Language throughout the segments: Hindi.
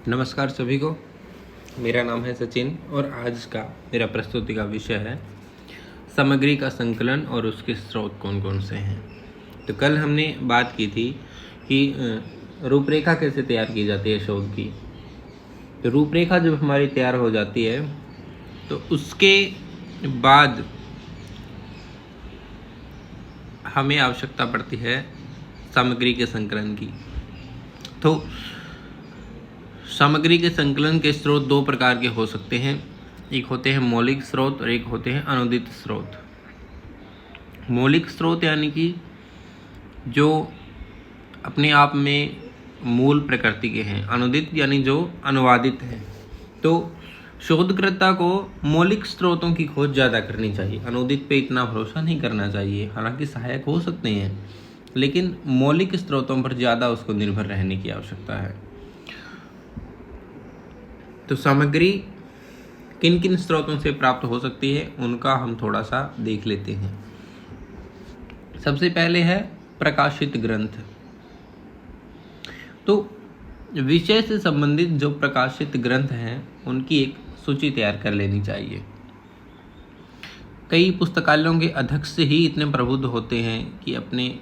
नमस्कार सभी को। मेरा नाम है सचिन और आज का मेरा प्रस्तुति का विषय है सामग्री का संकलन और उसके स्रोत कौन कौन से हैं। तो कल हमने बात की थी कि रूपरेखा कैसे तैयार की जाती है शोध की। तो रूपरेखा जब हमारी तैयार हो जाती है तो उसके बाद हमें आवश्यकता पड़ती है सामग्री के संकलन की। तो सामग्री के संकलन के स्रोत दो प्रकार के हो सकते हैं, एक होते हैं मौलिक स्रोत और एक होते हैं अनुदित स्रोत। मौलिक स्रोत यानी कि जो अपने आप में मूल प्रकृति के हैं, अनुदित यानी जो अनुवादित हैं। तो शोधकर्ता को मौलिक स्रोतों की खोज ज़्यादा करनी चाहिए, अनुदित पे इतना भरोसा नहीं करना चाहिए। हालांकि सहायक हो सकते हैं लेकिन मौलिक स्रोतों पर ज़्यादा उसको निर्भर रहने की आवश्यकता है। तो सामग्री किन किन स्रोतों से प्राप्त हो सकती है उनका हम थोड़ा सा देख लेते हैं। सबसे पहले है प्रकाशित ग्रंथ। तो विषय से संबंधित जो प्रकाशित ग्रंथ हैं उनकी एक सूची तैयार कर लेनी चाहिए। कई पुस्तकालयों के अध्यक्ष ही इतने प्रबुद्ध होते हैं कि अपने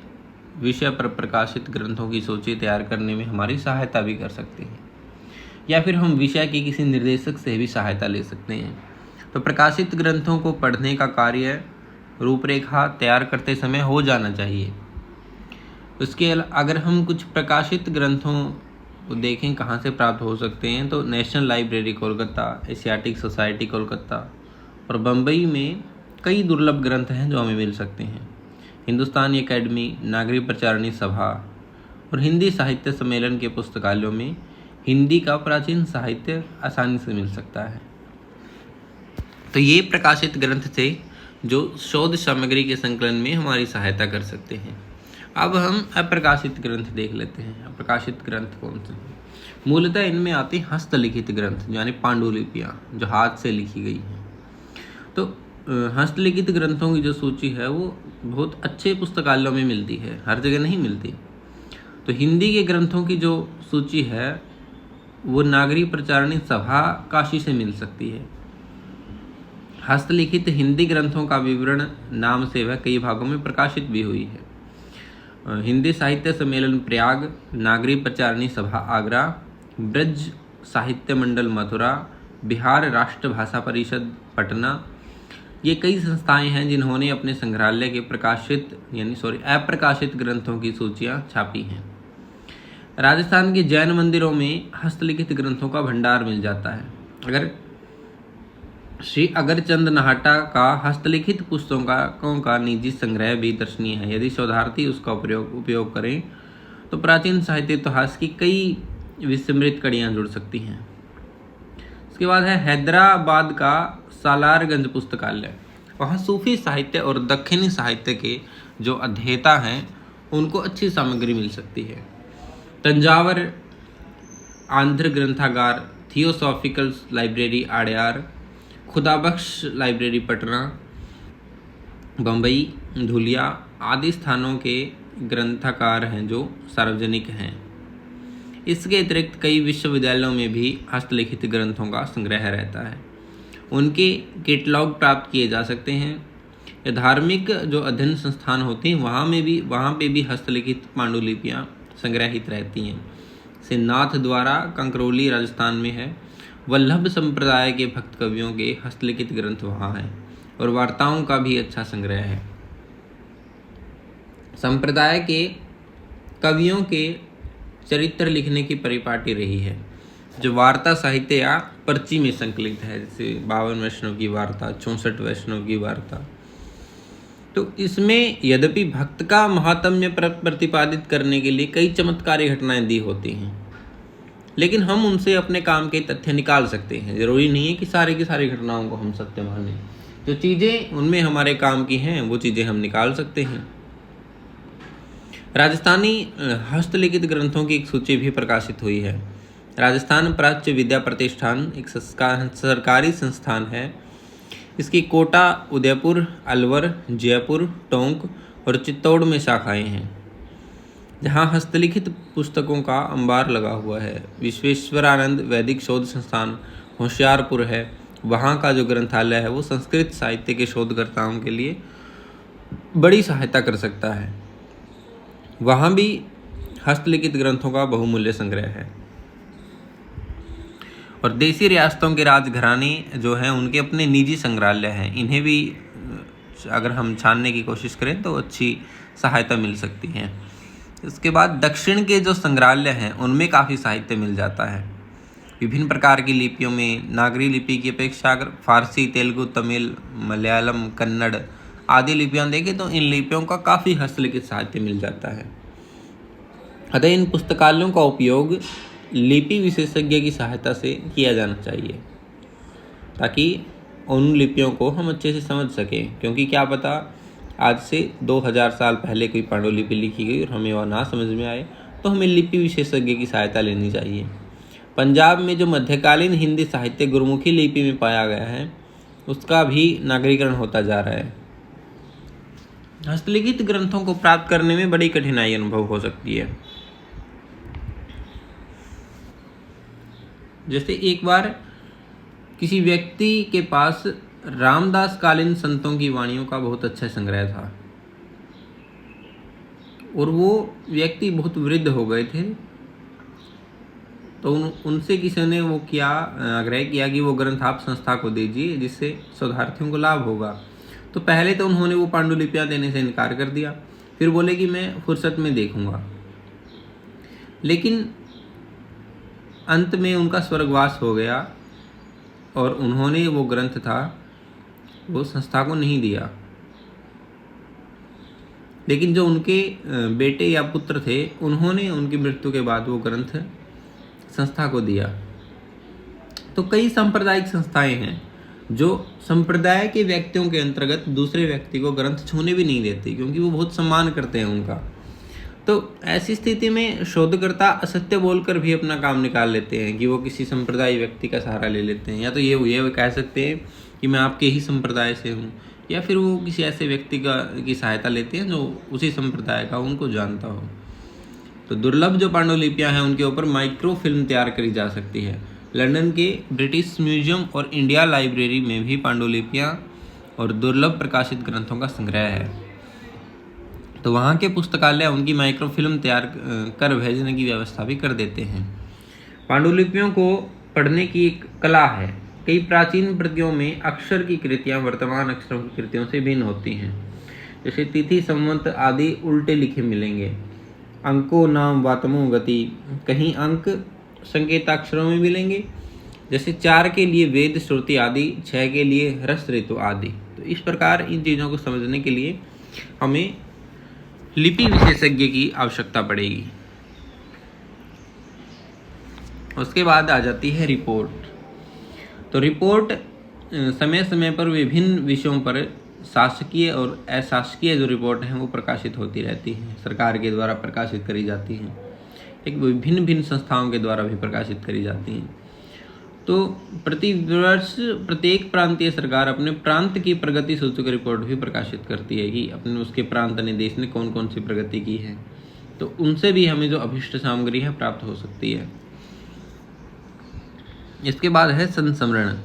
विषय पर प्रकाशित ग्रंथों की सूची तैयार करने में हमारी सहायता भी कर सकते हैं, या फिर हम विषय के किसी निर्देशक से भी सहायता ले सकते हैं। तो प्रकाशित ग्रंथों को पढ़ने का कार्य रूपरेखा तैयार करते समय हो जाना चाहिए। उसके अगर हम कुछ प्रकाशित ग्रंथों को देखें कहाँ से प्राप्त हो सकते हैं, तो national library Kolkata, Asiatic society Kolkata और बम्बई में कई दुर्लभ ग्रंथ हैं जो हमें मिल सकते हैं। हिंदुस्तानी अकेडमी, नागरिक प्रचारणी सभा और हिंदी साहित्य सम्मेलन के पुस्तकालयों में हिंदी का प्राचीन साहित्य आसानी से मिल सकता है। तो ये प्रकाशित ग्रंथ थे जो शोध सामग्री के संकलन में हमारी सहायता कर सकते हैं। अब हम अप्रकाशित ग्रंथ देख लेते हैं। अप्रकाशित ग्रंथ कौन से हैं? मूलतः इनमें आते हैं हस्तलिखित ग्रंथ यानी पांडुलिपियाँ जो हाथ से लिखी गई हैं। तो हस्तलिखित ग्रंथों की जो सूची है वो बहुत अच्छे पुस्तकालयों में मिलती है, हर जगह नहीं मिलती। तो हिंदी के ग्रंथों की जो सूची है वो नागरिक प्रचारणी सभा काशी से मिल सकती है। हस्तलिखित हिंदी ग्रंथों का विवरण नाम से वह कई भागों में प्रकाशित भी हुई है। हिंदी साहित्य सम्मेलन प्रयाग, नागरिक प्रचारणी सभा आगरा, ब्रज साहित्य मंडल मथुरा, बिहार राष्ट्र भाषा परिषद पटना, ये कई संस्थाएं हैं जिन्होंने अपने संग्रहालय के अप्रकाशित ग्रंथों की सूचियां छापी हैं। राजस्थान के जैन मंदिरों में हस्तलिखित ग्रंथों का भंडार मिल जाता है। अगर श्री अगरचंद नाहटा का हस्तलिखित पुस्तकों का निजी संग्रह भी दर्शनीय है। यदि शोधार्थी उसका उपयोग करें तो प्राचीन साहित्य इतिहास की कई विस्मृत कड़ियाँ जुड़ सकती हैं। इसके बाद है हैदराबाद का सालारगंज पुस्तकालय। वहाँ सूफी साहित्य और दक्षिणी साहित्य के जो अध्येता हैं उनको अच्छी सामग्री मिल सकती है। तंजावर आंध्र ग्रंथागार, theosophical library Adyar, Khuda Bakhsh library Patna, Bombay, Dhulia आदि स्थानों के ग्रंथागार हैं जो सार्वजनिक हैं। इसके अतिरिक्त कई विश्वविद्यालयों में भी हस्तलिखित ग्रंथों का संग्रह रहता है, उनके कैटलॉग प्राप्त किए जा सकते हैं। या धार्मिक जो अध्ययन संस्थान होते हैं वहाँ पे भी हस्तलिखित पांडुलिपियाँ संग्रहित रहती हैं। सिन्नाथ द्वारा कंकरौली राजस्थान में है। वल्लभ संप्रदाय के भक्त कवियों के हस्तलिखित ग्रंथ वहाँ हैं और वार्ताओं का भी अच्छा संग्रह है। संप्रदाय के कवियों के चरित्र लिखने की परिपाटी रही है जो वार्ता साहित्य या पर्ची में संकलित है, जैसे 52 वैष्णव की वार्ता, 64 वैष्णव की वार्ता। तो इसमें यद्यपि भक्त का महात्म्य प्रतिपादित करने के लिए कई चमत्कारी घटनाएं दी होती हैं, लेकिन हम उनसे अपने काम के तथ्य निकाल सकते हैं। जरूरी नहीं है कि सारी की सारी घटनाओं को हम सत्य मानें। जो चीज़ें उनमें हमारे काम की हैं वो चीज़ें हम निकाल सकते हैं। राजस्थानी हस्तलिखित ग्रंथों की एक सूची भी प्रकाशित हुई है। राजस्थान प्राच्य विद्या प्रतिष्ठान एक सरकारी संस्थान है। इसकी कोटा, उदयपुर, अलवर, जयपुर, टोंक और चित्तौड़ में शाखाएं हैं। जहाँ हस्तलिखित पुस्तकों का अंबार लगा हुआ है। विश्वेश्वरानंद वैदिक शोध संस्थान होशियारपुर है, वहाँ का जो ग्रंथालय है वो संस्कृत साहित्य के शोधकर्ताओं के लिए बड़ी सहायता कर सकता है। वहाँ भी हस्तलिखित ग्रंथों का बहुमूल्य संग्रह है। और देसी रियासतों के राजघराने जो हैं उनके अपने निजी संग्रहालय हैं, इन्हें भी अगर हम छानने की कोशिश करें तो अच्छी सहायता मिल सकती है। इसके बाद दक्षिण के जो संग्रहालय हैं उनमें काफ़ी साहित्य मिल जाता है। विभिन्न प्रकार की लिपियों में नागरी लिपि की अपेक्षा अगर फारसी, तेलुगु, तमिल, मलयालम, कन्नड़ आदि लिपियाँ देखें तो इन लिपियों का काफ़ी हस्तलिखित साहित्य मिल जाता है। अतः इन पुस्तकालयों का उपयोग लिपि विशेषज्ञ की सहायता से किया जाना चाहिए ताकि उन लिपियों को हम अच्छे से समझ सकें, क्योंकि क्या पता आज से 2000 साल पहले कोई पांडुलिपि लिखी गई और हमें वह ना समझ में आए, तो हमें लिपि विशेषज्ञ की सहायता लेनी चाहिए। पंजाब में जो मध्यकालीन हिंदी साहित्य गुरुमुखी लिपि में पाया गया है उसका भी नागरीकरण होता जा रहा है। हस्तलिखित ग्रंथों को प्राप्त करने में बड़ी कठिनाई अनुभव हो सकती है। जैसे एक बार किसी व्यक्ति के पास रामदास कालीन संतों की वाणियों का बहुत अच्छा संग्रह था और वो व्यक्ति बहुत वृद्ध हो गए थे, तो उनसे किसी ने वो किया आग्रह किया कि वो ग्रंथ आप संस्था को दीजिए जिससे शोधार्थियों को लाभ होगा। तो पहले तो उन्होंने वो पांडुलिपियाँ देने से इनकार कर दिया, फिर बोले कि मैं फुर्सत में देखूंगा। लेकिन अंत में उनका स्वर्गवास हो गया और उन्होंने वो ग्रंथ था वो संस्था को नहीं दिया। लेकिन जो उनके बेटे या पुत्र थे उन्होंने उनकी मृत्यु के बाद वो ग्रंथ संस्था को दिया। तो कई सांप्रदायिक संस्थाएं हैं जो संप्रदाय के व्यक्तियों के अंतर्गत दूसरे व्यक्ति को ग्रंथ छूने भी नहीं देती, क्योंकि वो बहुत सम्मान करते हैं उनका। तो ऐसी स्थिति में शोधकर्ता असत्य बोलकर भी अपना काम निकाल लेते हैं कि वो किसी संप्रदाय व्यक्ति का सहारा ले लेते हैं, या तो ये कह सकते हैं कि मैं आपके ही संप्रदाय से हूँ, या फिर वो किसी ऐसे व्यक्ति की सहायता लेते हैं जो उसी संप्रदाय का उनको जानता हो। तो दुर्लभ जो पांडुलिपियाँ हैं उनके ऊपर माइक्रो फिल्म तैयार करी जा सकती है। लंदन के ब्रिटिश म्यूजियम और इंडिया लाइब्रेरी में भी पांडुलिपियाँ और दुर्लभ प्रकाशित ग्रंथों का संग्रह है। तो वहाँ के पुस्तकालय उनकी माइक्रो फिल्म तैयार कर भेजने की व्यवस्था भी कर देते हैं। पांडुलिपियों को पढ़ने की एक कला है। कई प्राचीन प्रतियों में अक्षर की कृतियाँ वर्तमान अक्षरों की कृतियों से भिन्न होती हैं। जैसे तिथि, संवत आदि उल्टे लिखे मिलेंगे। अंको नाम वातमो गति, कहीं अंक संकेताक्षरों में मिलेंगे। जैसे 4 के लिए वेद, श्रुति आदि, 6 के लिए रस, ऋतु आदि। तो इस प्रकार इन चीज़ों को समझने के लिए हमें लिपि विशेषज्ञ की आवश्यकता पड़ेगी। उसके बाद आ जाती है रिपोर्ट। तो रिपोर्ट समय समय पर विभिन्न विषयों पर शासकीय और अशासकीय जो रिपोर्ट हैं वो प्रकाशित होती रहती हैं, सरकार के द्वारा प्रकाशित करी जाती हैं, एक भिन्न संस्थाओं के द्वारा भी प्रकाशित करी जाती हैं। तो प्रतिवर्ष प्रत्येक प्रांतीय सरकार अपने प्रांत की प्रगति सूचक रिपोर्ट भी प्रकाशित करती है कि अपने उसके प्रांत ने देश ने कौन कौन सी प्रगति की है। तो उनसे भी हमें जो अभिष्ट सामग्री है प्राप्त हो सकती है। इसके बाद है संस्मरण।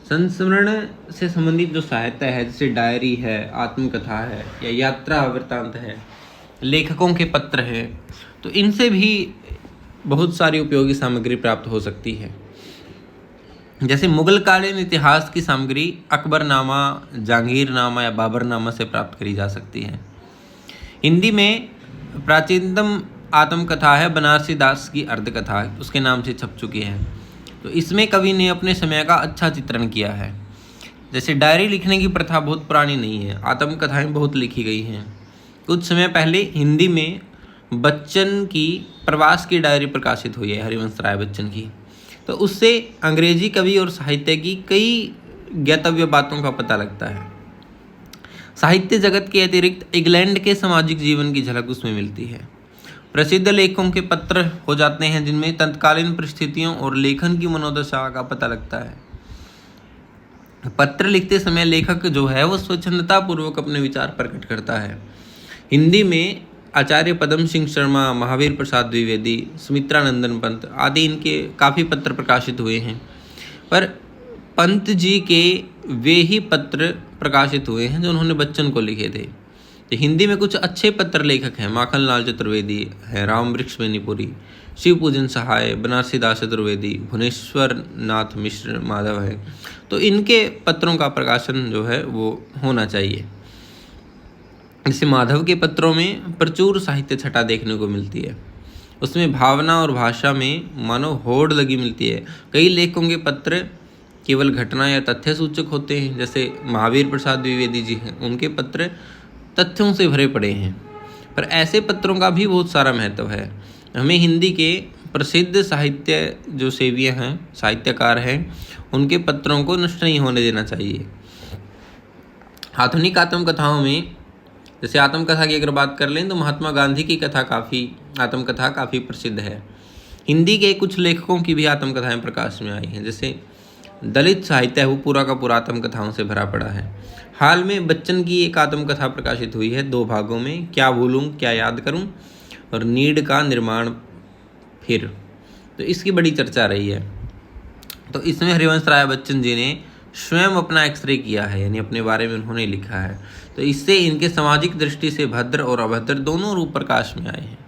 संस्मरण से संबंधित जो साहित्य है, जैसे डायरी है, आत्मकथा है या यात्रा वृत्तांत है, लेखकों के पत्र हैं, तो इनसे भी बहुत सारी उपयोगी सामग्री प्राप्त हो सकती है। जैसे मुगलकालीन इतिहास की सामग्री अकबरनामा, जहांगीरनामा या बाबरनामा से प्राप्त करी जा सकती है। हिंदी में प्राचीनतम आत्मकथा है बनारसी दास की अर्धकथा, उसके नाम से छप चुकी है। तो इसमें कवि ने अपने समय का अच्छा चित्रण किया है। जैसे डायरी लिखने की प्रथा बहुत पुरानी नहीं है, आत्मकथाएं बहुत लिखी गई हैं। कुछ समय पहले हिंदी में बच्चन की प्रवास की डायरी प्रकाशित हुई है, हरिवंश राय बच्चन की। तो उससे अंग्रेजी कवि और साहित्य की कई ज्ञातव्य बातों का पता लगता है। साहित्य जगत के अतिरिक्त इंग्लैंड के सामाजिक जीवन की झलक उसमें मिलती है। प्रसिद्ध लेखकों के पत्र हो जाते हैं जिनमें तत्कालीन परिस्थितियों और लेखन की मनोदशा का पता लगता है। पत्र लिखते समय लेखक जो है वो स्वच्छंदता पूर्वक अपने विचार प्रकट करता है। हिंदी में आचार्य पदम सिंह शर्मा, महावीर प्रसाद द्विवेदी, सुमित्रा नंदन पंत आदि इनके काफ़ी पत्र प्रकाशित हुए हैं। पर पंत जी के वे ही पत्र प्रकाशित हुए हैं जो उन्होंने बच्चन को लिखे थे। तो हिंदी में कुछ अच्छे पत्र लेखक हैं, माखन लाल चतुर्वेदी है, राम वृक्ष बेनीपुरी, शिव पूजन सहाय, बनारसी दास चतुर्वेदी, भुवनेश्वर नाथ मिश्र माधव है। तो इनके पत्रों का प्रकाशन जो है वो होना चाहिए। जैसे माधव के पत्रों में प्रचुर साहित्य छटा देखने को मिलती है, उसमें भावना और भाषा में मानो होड़ लगी मिलती है। कई लेखकों के पत्र केवल घटना या तथ्य सूचक होते हैं, जैसे महावीर प्रसाद द्विवेदी जी हैं, उनके पत्र तथ्यों से भरे पड़े हैं। पर ऐसे पत्रों का भी बहुत सारा महत्व है। हमें हिंदी के प्रसिद्ध साहित्य जो सेवियाँ हैं, साहित्यकार हैं, उनके पत्रों को नष्ट नहीं होने देना चाहिए। आधुनिक आत्मकथाओं में, जैसे आत्मकथा की अगर बात कर लें तो महात्मा गांधी की आत्मकथा काफ़ी प्रसिद्ध है। हिंदी के कुछ लेखकों की भी आत्मकथाएं प्रकाश में आई हैं। जैसे दलित साहित्य है वो पूरा का पूरा आत्मकथाओं से भरा पड़ा है। हाल में बच्चन की एक आत्मकथा प्रकाशित हुई है 2 भागों में, क्या भूलूं क्या याद करूं और नीड का निर्माण फिर। तो इसकी बड़ी चर्चा रही है। तो इसमें हरिवंश राय बच्चन जी ने स्वयं अपना एक्सरे किया है, यानी अपने बारे में उन्होंने लिखा है। तो इससे इनके सामाजिक दृष्टि से भद्र और अभद्र दोनों रूप प्रकाश में आए हैं।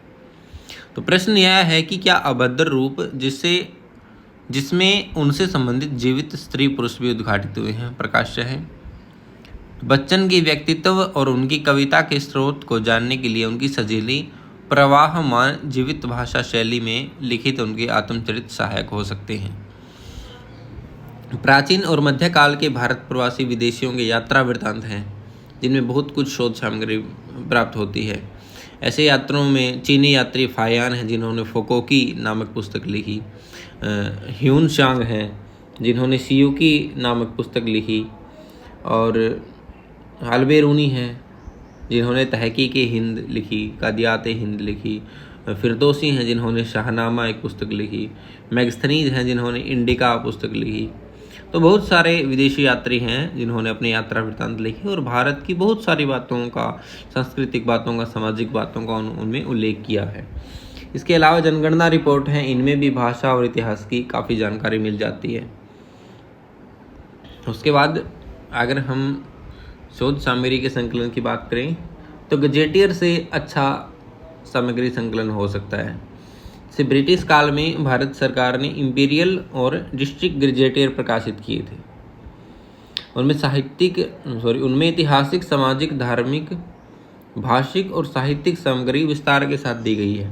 तो प्रश्न यह है कि क्या अभद्र रूप जिसमें उनसे संबंधित जीवित स्त्री पुरुष भी उद्घाटित हुए हैं प्रकाश्य है। बच्चन की व्यक्तित्व और उनकी कविता के स्रोत को जानने के लिए उनकी सजीली प्रवाहमान जीवित भाषा शैली में लिखित उनके आत्मचरित सहायक हो सकते हैं। प्राचीन और मध्यकाल के भारत प्रवासी विदेशियों के यात्रा वृत्तांत हैं, जिनमें बहुत कुछ शोध सामग्री प्राप्त होती है। ऐसे यात्रियों में चीनी यात्री फायान हैं, जिन्होंने फोकोकी नामक पुस्तक लिखी, ह्यून शांग हैं जिन्होंने सियुकी नामक पुस्तक लिखी, और हालबेरूनी हैं जिन्होंने तहकीक हिंद लिखी, कादियात हिंद लिखी, फिरदौसी हैं जिन्होंने शाहनामा एक पुस्तक लिखी, मैगस्थनीज हैं जिन्होंने इंडिका पुस्तक लिखी। तो बहुत सारे विदेशी यात्री हैं जिन्होंने अपनी यात्रा वृत्तांत लिखी और भारत की बहुत सारी बातों का, सांस्कृतिक बातों का, सामाजिक बातों का उनमें उल्लेख किया है। इसके अलावा जनगणना रिपोर्ट हैं, इनमें भी भाषा और इतिहास की काफ़ी जानकारी मिल जाती है। उसके बाद अगर हम शोध सामग्री के संकलन की बात करें तो गजेटियर से अच्छा सामग्री संकलन हो सकता है। से ब्रिटिश काल में भारत सरकार ने इंपीरियल और डिस्ट्रिक्ट गजेटियर प्रकाशित किए थे। उनमें ऐतिहासिक, सामाजिक, धार्मिक, भाषिक और साहित्यिक सामग्री विस्तार के साथ दी गई है।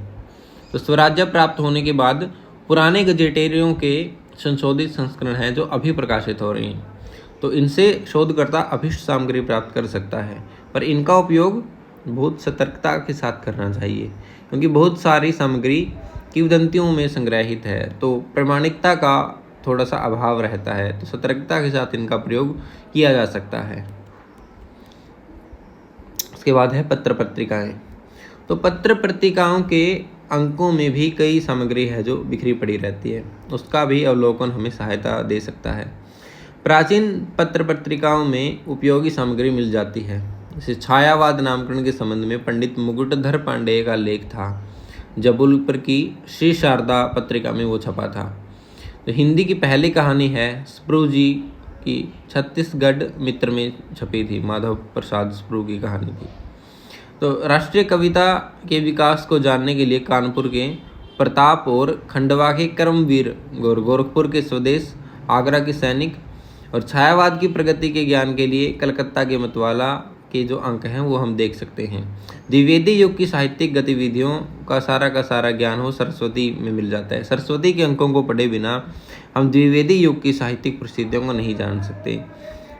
तो स्वराज्य प्राप्त होने के बाद पुराने गजेटियरों के संशोधित संस्करण हैं जो अभी प्रकाशित हो रहे हैं। तो इनसे शोधकर्ता अभिष्ट सामग्री प्राप्त कर सकता है, पर इनका उपयोग बहुत सतर्कता के साथ करना चाहिए, क्योंकि बहुत सारी सामग्री किंवदंतियों में संग्रहित है, तो प्रामाणिकता का थोड़ा सा अभाव रहता है। तो सतर्कता के साथ इनका प्रयोग किया जा सकता है। उसके बाद है पत्र पत्रिकाएं। तो पत्र पत्रिकाओं के अंकों में भी कई सामग्री है जो बिखरी पड़ी रहती है, उसका भी अवलोकन हमें सहायता दे सकता है। प्राचीन पत्र पत्रिकाओं में उपयोगी सामग्री मिल जाती है। जैसे छायावाद नामकरण के संबंध में पंडित मुकुटधर पांडेय का लेख था, जबलपुर की श्री शारदा पत्रिका में वो छपा था। तो हिंदी की पहली कहानी है स्प्रू जी की, छत्तीसगढ़ मित्र में छपी थी, माधव प्रसाद स्प्रू की कहानी थी। तो राष्ट्रीय कविता के विकास को जानने के लिए कानपुर के प्रताप और खंडवा के कर्मवीर, गोरखपुर के स्वदेश, आगरा के सैनिक, और छायावाद की प्रगति के ज्ञान के लिए कलकत्ता के मतवाला के जो अंक हैं वो हम देख सकते हैं। द्विवेदी युग की साहित्यिक गतिविधियों का सारा ज्ञान हो सरस्वती में मिल जाता है। सरस्वती के अंकों को पढ़े बिना हम द्विवेदी युग की साहित्यिक प्रसिद्धियों को नहीं जान सकते।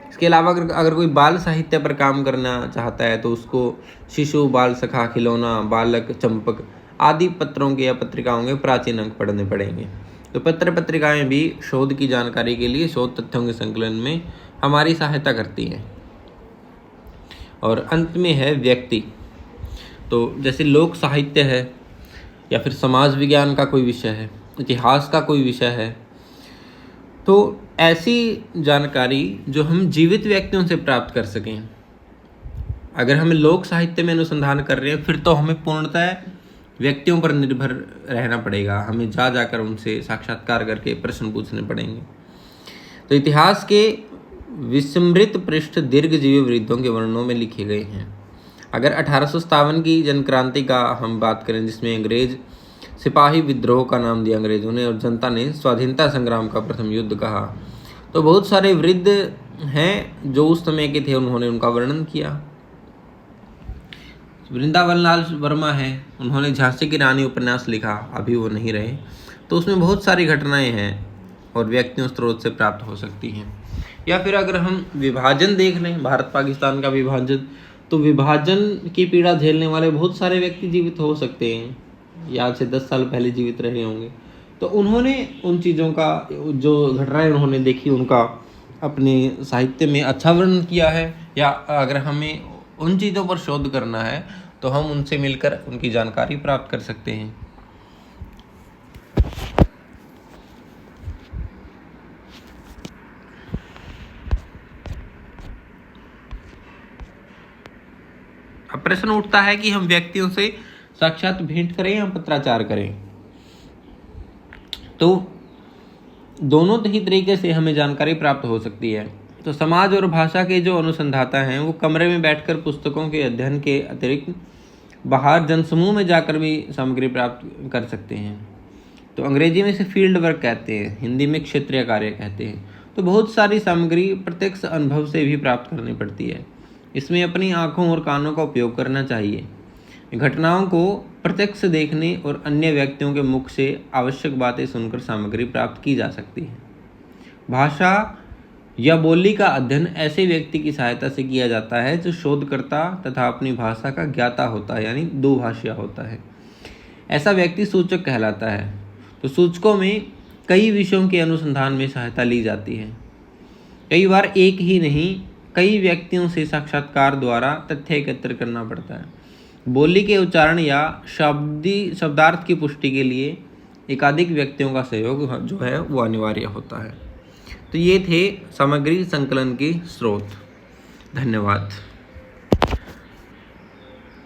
इसके अलावा अगर कोई बाल साहित्य पर काम करना चाहता है तो उसको शिशु, बाल सखा, खिलौना, बालक, चंपक आदि पत्रों के या पत्रिकाओं के प्राचीन अंक पढ़ने पड़ेंगे। तो पत्र पत्रिकाएं भी शोध की जानकारी के लिए, शोध तथ्यों के संकलन में हमारी सहायता करती हैं। और अंत में है व्यक्ति। तो जैसे लोक साहित्य है या फिर समाज विज्ञान का कोई विषय है, इतिहास का कोई विषय है, तो ऐसी जानकारी जो हम जीवित व्यक्तियों से प्राप्त कर सकें, अगर हमें लोक साहित्य में अनुसंधान कर रहे हैं फिर तो हमें पूर्णतः व्यक्तियों पर निर्भर रहना पड़ेगा, हमें जा जाकर उनसे साक्षात्कार करके प्रश्न पूछने पड़ेंगे। तो इतिहास के विस्मृत पृष्ठ दीर्घजीवी वृद्धों के वर्णनों में लिखे गए हैं। अगर 1857 की जनक्रांति का हम बात करें, जिसमें अंग्रेज सिपाही विद्रोह का नाम दिया अंग्रेजों ने और जनता ने स्वाधीनता संग्राम का प्रथम युद्ध कहा, तो बहुत सारे वृद्ध हैं जो उस समय के थे, उन्होंने उनका वर्णन किया। वृंदावन लाल वर्मा है, उन्होंने झांसी की रानी उपन्यास लिखा, अभी वो नहीं रहे, तो उसमें बहुत सारी घटनाएं हैं और व्यक्तियों स्रोत से प्राप्त हो सकती हैं। या फिर अगर हम विभाजन देख लें, भारत पाकिस्तान का विभाजन, तो विभाजन की पीड़ा झेलने वाले बहुत सारे व्यक्ति जीवित हो सकते हैं, या आज से 10 साल पहले जीवित रहे होंगे, तो उन्होंने उन चीज़ों का, जो घटनाएं उन्होंने देखी, उनका अपने साहित्य में अच्छा वर्णन किया है। या अगर हमें उन चीज़ों पर शोध करना है तो हम उनसे मिलकर उनकी जानकारी प्राप्त कर सकते हैं। अब प्रश्न उठता है कि हम व्यक्तियों से साक्षात भेंट करें या पत्राचार करें। तो दोनों ही तरीके से हमें जानकारी प्राप्त हो सकती है। तो समाज और भाषा के जो अनुसंधाता हैं वो कमरे में बैठकर पुस्तकों के अध्ययन के अतिरिक्त बाहर जनसमूह में जाकर भी सामग्री प्राप्त कर सकते हैं। तो अंग्रेजी में इसे फील्ड वर्क कहते हैं, हिंदी में क्षेत्रीय कार्य कहते हैं। तो बहुत सारी सामग्री प्रत्यक्ष अनुभव से भी प्राप्त करनी पड़ती है। इसमें अपनी आँखों और कानों का उपयोग करना चाहिए। घटनाओं को प्रत्यक्ष देखने और अन्य व्यक्तियों के मुख से आवश्यक बातें सुनकर सामग्री प्राप्त की जा सकती है। भाषा या बोली का अध्ययन ऐसे व्यक्ति की सहायता से किया जाता है जो शोधकर्ता तथा अपनी भाषा का ज्ञाता होता है, यानी दुभाषिया होता है। ऐसा व्यक्ति सूचक कहलाता है। तो सूचकों में कई विषयों के अनुसंधान में सहायता ली जाती है। कई बार एक ही नहीं, कई व्यक्तियों से साक्षात्कार द्वारा तथ्य एकत्र करना पड़ता है। बोली के उच्चारण या शब्दार्थ की पुष्टि के लिए एकाधिक व्यक्तियों का सहयोग जो है वो अनिवार्य होता है। तो ये थे सामग्री संकलन के स्रोत। धन्यवाद।